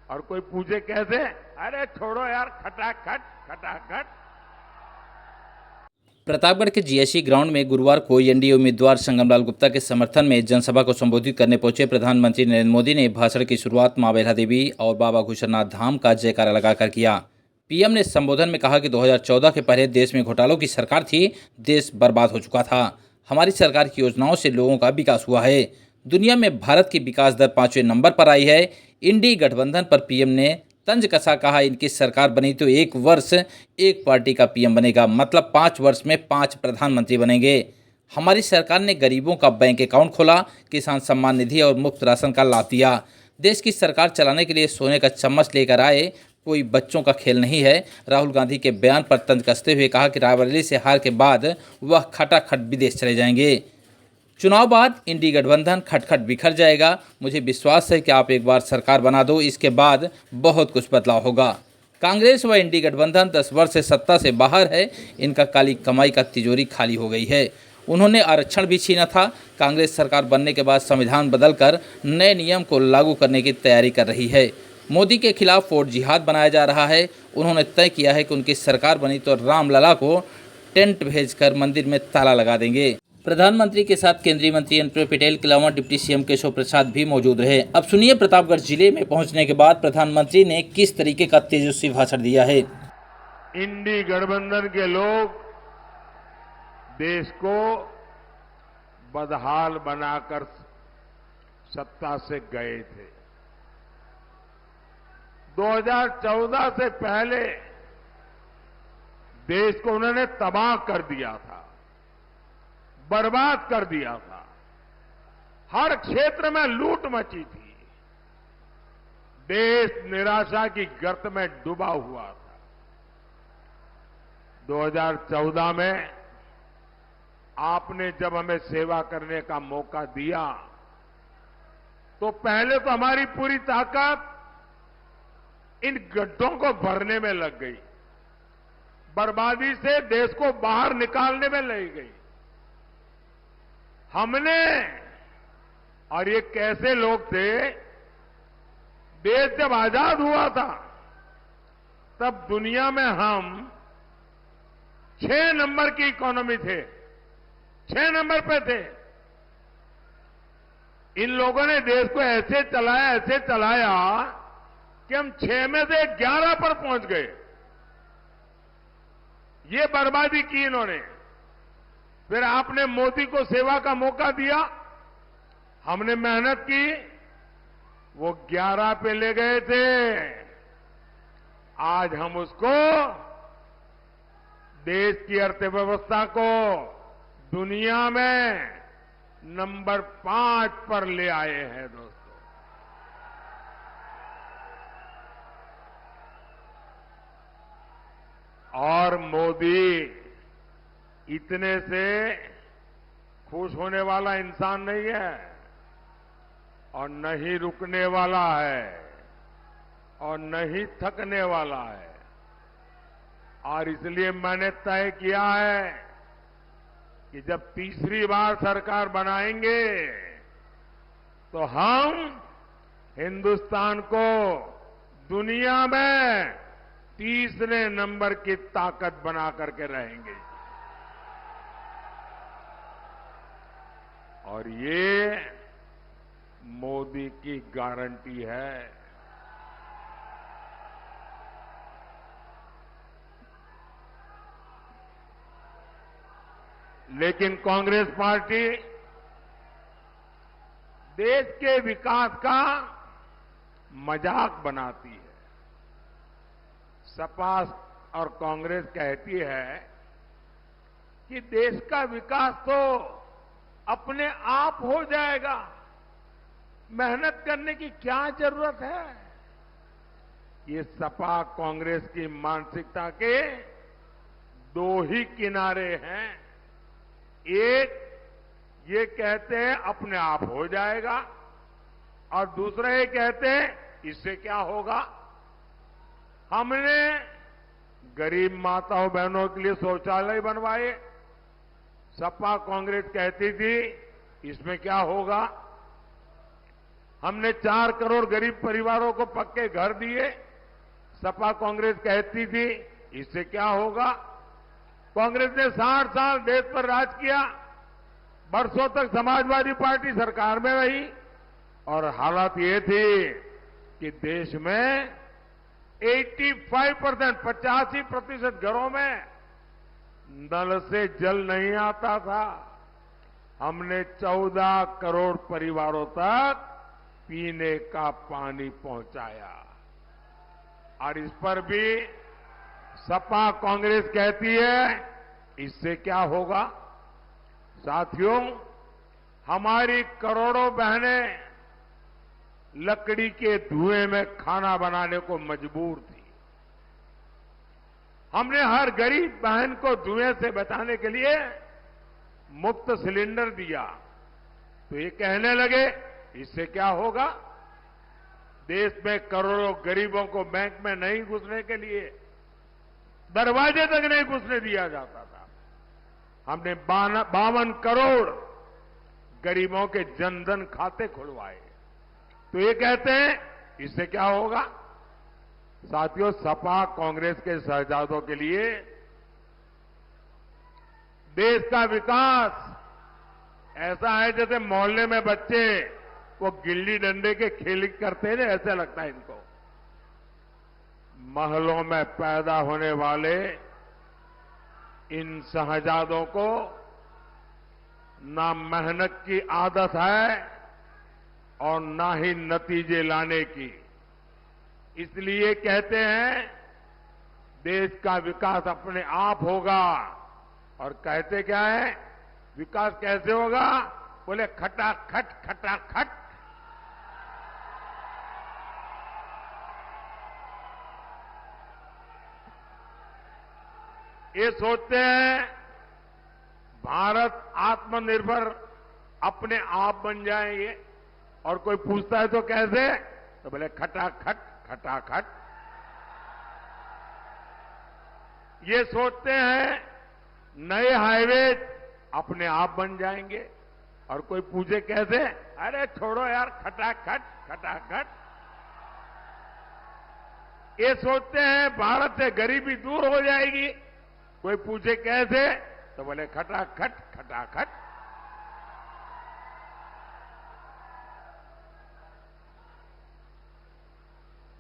और कोई पूछे कैसे, अरे छोड़ो यार, खटाखट खटाखट। प्रतापगढ़ के जीएससी ग्राउंड में गुरुवार को एनडीए उम्मीदवार संगमलाल गुप्ता के समर्थन में जनसभा को संबोधित करने पहुंचे प्रधानमंत्री नरेंद्र मोदी ने भाषण की शुरुआत मां बेल्हा देवी और बाबा घुसरनाथ धाम का जयकारा लगाकर किया। पीएम ने संबोधन में कहा कि 2014 के पहले देश में घोटालों की सरकार थी, देश बर्बाद हो चुका था। हमारी सरकार की योजनाओं से लोगों का विकास हुआ है। दुनिया में भारत की विकास दर 5वें नंबर पर आई है। इंडी गठबंधन पर पीएम ने तंज कसा, कहा इनकी सरकार बनी तो 1 वर्ष 1 पार्टी का पीएम बनेगा, मतलब 5 वर्ष में 5 प्रधानमंत्री बनेंगे। हमारी सरकार ने गरीबों का बैंक अकाउंट खोला, किसान सम्मान निधि और मुफ्त राशन का लाभ दिया। देश की सरकार चलाने के लिए सोने का चम्मच लेकर आए, कोई बच्चों का खेल नहीं है। राहुल गांधी के बयान पर तंज कसते हुए कहा कि रायबरेली से हार के बाद वह खटाखट विदेश चले जाएंगे। चुनाव बाद इंडी गठबंधन खटखट बिखर जाएगा। मुझे विश्वास है कि आप एक बार सरकार बना दो, इसके बाद बहुत कुछ बदलाव होगा। कांग्रेस व इंडी गठबंधन 10 वर्ष से सत्ता से बाहर है। इनका काली कमाई का तिजोरी खाली हो गई है। उन्होंने आरक्षण भी छीना था। कांग्रेस सरकार बनने के बाद संविधान बदलकर नए नियम को लागू करने की तैयारी कर रही है। मोदी के खिलाफ वोट जिहाद बनाया जा रहा है। उन्होंने तय किया है कि उनकी सरकार बनी तो रामलला को टेंट भेजकर मंदिर में ताला लगा देंगे। प्रधानमंत्री के साथ केंद्रीय मंत्री अनुप्रिया पटेल के अलावा डिप्टी सीएम केशव प्रसाद भी मौजूद रहे। अब सुनिए प्रतापगढ़ जिले में पहुंचने के बाद प्रधानमंत्री ने किस तरीके का तेजस्वी भाषण दिया है। इंडी गठबंधन के लोग देश को बदहाल बनाकर सत्ता से गए थे। 2014 से पहले देश को उन्होंने तबाह कर दिया था, बर्बाद कर दिया था। हर क्षेत्र में लूट मची थी। देश निराशा की गर्त में डूबा हुआ था। 2014 में आपने जब हमें सेवा करने का मौका दिया तो पहले तो हमारी पूरी ताकत इन गड्ढों को भरने में लग गई, बर्बादी से देश को बाहर निकालने में लग गई। हमने, और ये कैसे लोग थे, देश जब आजाद हुआ था तब दुनिया में हम 6 नंबर की इकोनॉमी थे, 6 नंबर पे थे। इन लोगों ने देश को ऐसे चलाया कि हम 6 में से 11 पर पहुंच गए। ये बर्बादी की इन्होंने। फिर आपने मोदी को सेवा का मौका दिया, हमने मेहनत की, वो 11 पे ले गए थे। आज हम उसको, देश की अर्थव्यवस्था को दुनिया में नंबर 5 पर ले आए हैं दोस्तों। और मोदी इतने से खुश होने वाला इंसान नहीं है और न ही रुकने वाला है और न ही थकने वाला है। और इसलिए मैंने तय किया है कि जब तीसरी बार सरकार बनाएंगे तो हम हिंदुस्तान को दुनिया में तीसरे नंबर की ताकत बना करके रहेंगे। और ये मोदी की गारंटी है। लेकिन कांग्रेस पार्टी देश के विकास का मजाक बनाती है। सपा और कांग्रेस कहती है कि देश का विकास तो अपने आप हो जाएगा, मेहनत करने की क्या जरूरत है। ये सपा कांग्रेस की मानसिकता के 2 ही किनारे हैं। एक, ये कहते हैं अपने आप हो जाएगा, और दूसरा ये कहते हैं इससे क्या होगा। हमने गरीब माताओं बहनों के लिए शौचालय बनवाए, सपा कांग्रेस कहती थी इसमें क्या होगा। हमने 4 करोड़ गरीब परिवारों को पक्के घर दिए। सपा कांग्रेस कहती थी इससे क्या होगा। कांग्रेस ने 60 साल देश पर राज किया, बरसों तक समाजवादी पार्टी सरकार में रही और हालात ये थी कि देश में 85% घरों में नल से जल नहीं आता था। हमने 14 करोड़ परिवारों तक पीने का पानी पहुंचाया और इस पर भी सपा कांग्रेस कहती है इससे क्या होगा। साथियों, हमारी करोड़ों बहनें लकड़ी के धुएं में खाना बनाने को मजबूर थी। हमने हर गरीब बहन को धुएं से बचाने के लिए मुफ्त सिलेंडर दिया। तो ये कहने लगे इससे क्या होगा। देश में करोड़ों गरीबों को बैंक में नहीं घुसने के लिए दरवाजे तक नहीं घुसने दिया जाता था। हमने 52 करोड़ गरीबों के जनधन खाते खुलवाए। तो ये कहते हैं इससे क्या होगा। साथियों, सपा कांग्रेस के शहजादों के लिए देश का विकास ऐसा है जैसे मोहल्ले में बच्चे वो गिल्ली डंडे के खेल करते हैं, ऐसा लगता है इनको। महलों में पैदा होने वाले इन शहजादों को ना मेहनत की आदत है और ना ही नतीजे लाने की। इसलिए कहते हैं देश का विकास अपने आप होगा। और कहते क्या है, विकास कैसे होगा। बोले खटाखट खटाखट। ये सोचते हैं भारत आत्मनिर्भर अपने आप बन जाएंगे और कोई पूछता है तो कैसे, तो बोले खटाखट खटाखट। ये सोचते हैं नए हाईवे अपने आप बन जाएंगे और कोई पूछे कैसे, अरे छोड़ो यार खटाखट खटाखट। ये सोचते हैं भारत से गरीबी दूर हो जाएगी, कोई पूछे कैसे, तो बोले खटाखट खटाखट।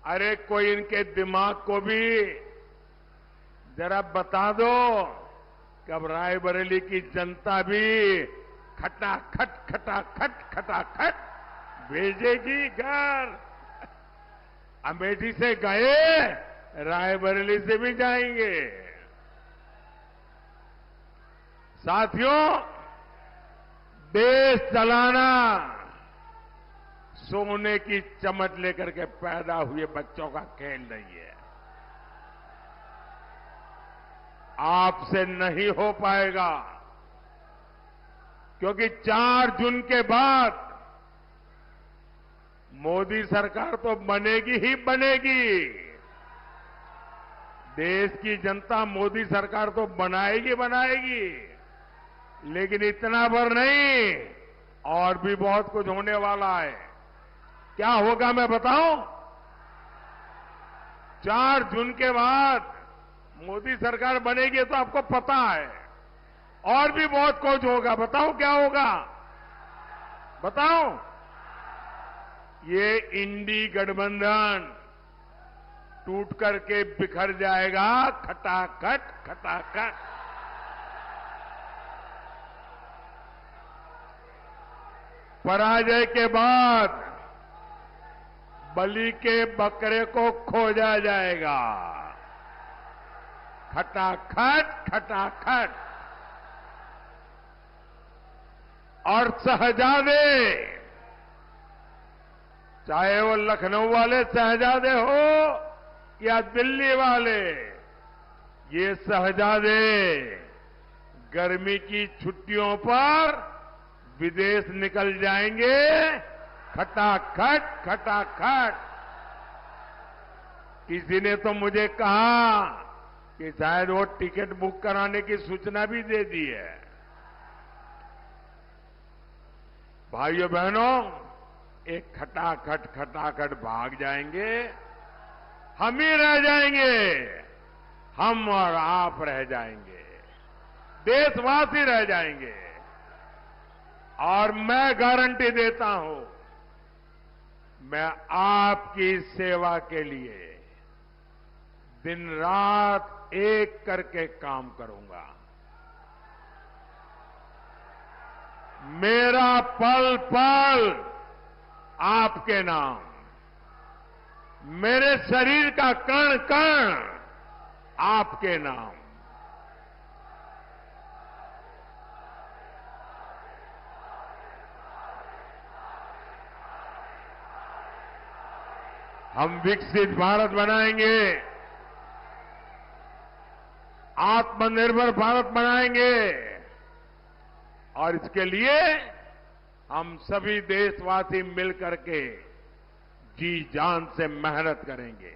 अरे कोई इनके दिमाग को भी जरा बता दो कि अब रायबरेली की जनता भी खटाखट खटाखट खटाखट भेजेगी घर। अमेठी से गए, रायबरेली से भी जाएंगे। साथियों, देश चलाना सोने की चमच लेकर के पैदा हुए बच्चों का खेल नहीं है। आपसे नहीं हो पाएगा, क्योंकि 4 जून के बाद मोदी सरकार तो बनेगी ही बनेगी। देश की जनता मोदी सरकार तो बनाएगी बनाएगी, लेकिन इतना भर नहीं, और भी बहुत कुछ होने वाला है। क्या होगा मैं बताऊं। 4 जून के बाद मोदी सरकार बनेगी तो आपको पता है, और भी बहुत कुछ होगा। बताओ क्या होगा, बताओ। ये इंडी गठबंधन टूट करके बिखर जाएगा, खटाखट खटाखट। पराजय के बाद बलि के बकरे को खोजा जाएगा, खटाखट खटाखट। और शहजादे, चाहे वो लखनऊ वाले शहजादे हो या दिल्ली वाले, ये शहजादे गर्मी की छुट्टियों पर विदेश निकल जाएंगे, खटाखट खटाखट। किसी ने तो मुझे कहा कि शायद वो टिकट बुक कराने की सूचना भी दे दी है। भाइयों बहनों, एक खटाखट भाग जाएंगे, हम ही रह जाएंगे, हम और आप रह जाएंगे, देशवासी रह जाएंगे। और मैं गारंटी देता हूं, मैं आपकी सेवा के लिए दिन रात एक करके काम करूंगा। मेरा पल पल आपके नाम, मेरे शरीर का कण कण आपके नाम। हम विकसित भारत बनाएंगे, आत्मनिर्भर भारत बनाएंगे और इसके लिए हम सभी देशवासी मिलकर के जी जान से मेहनत करेंगे।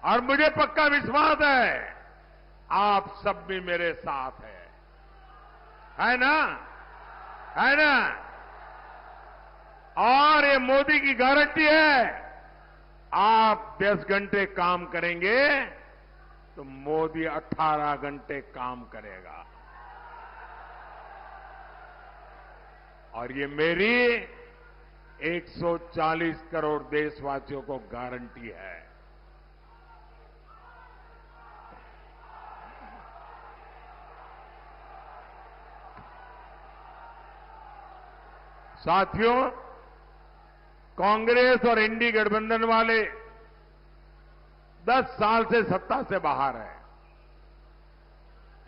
और मुझे पक्का विश्वास है आप सब भी मेरे साथ है ना? है ना? और ये मोदी की गारंटी है, आप 10 घंटे काम करेंगे तो मोदी 18 घंटे काम करेगा। और ये मेरी 140 करोड़ देशवासियों को गारंटी है। साथियों, कांग्रेस और इंडी गठबंधन वाले 10 साल से सत्ता से बाहर है।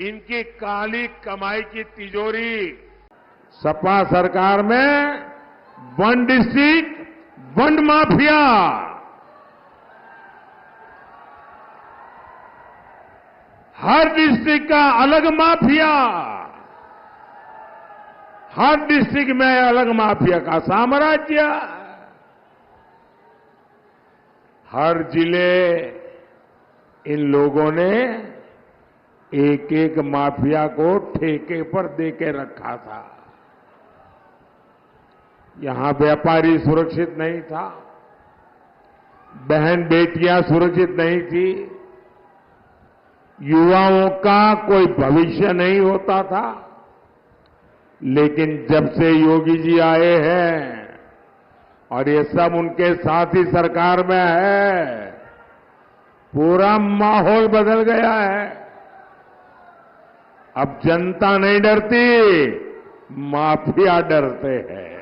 इनकी काली कमाई की तिजोरी सपा सरकार में वन डिस्ट्रिक्ट वन माफिया, हर डिस्ट्रिक्ट का अलग माफिया, हर डिस्ट्रिक्ट में अलग माफिया का साम्राज्य, हर जिले इन लोगों ने एक एक माफिया को ठेके पर देके रखा था। यहां व्यापारी सुरक्षित नहीं था, बहन बेटियां सुरक्षित नहीं थी, युवाओं का कोई भविष्य नहीं होता था। लेकिन जब से योगी जी आए हैं और ये सब उनके साथी सरकार में है, पूरा माहौल बदल गया है। अब जनता नहीं डरती, माफिया डरते हैं।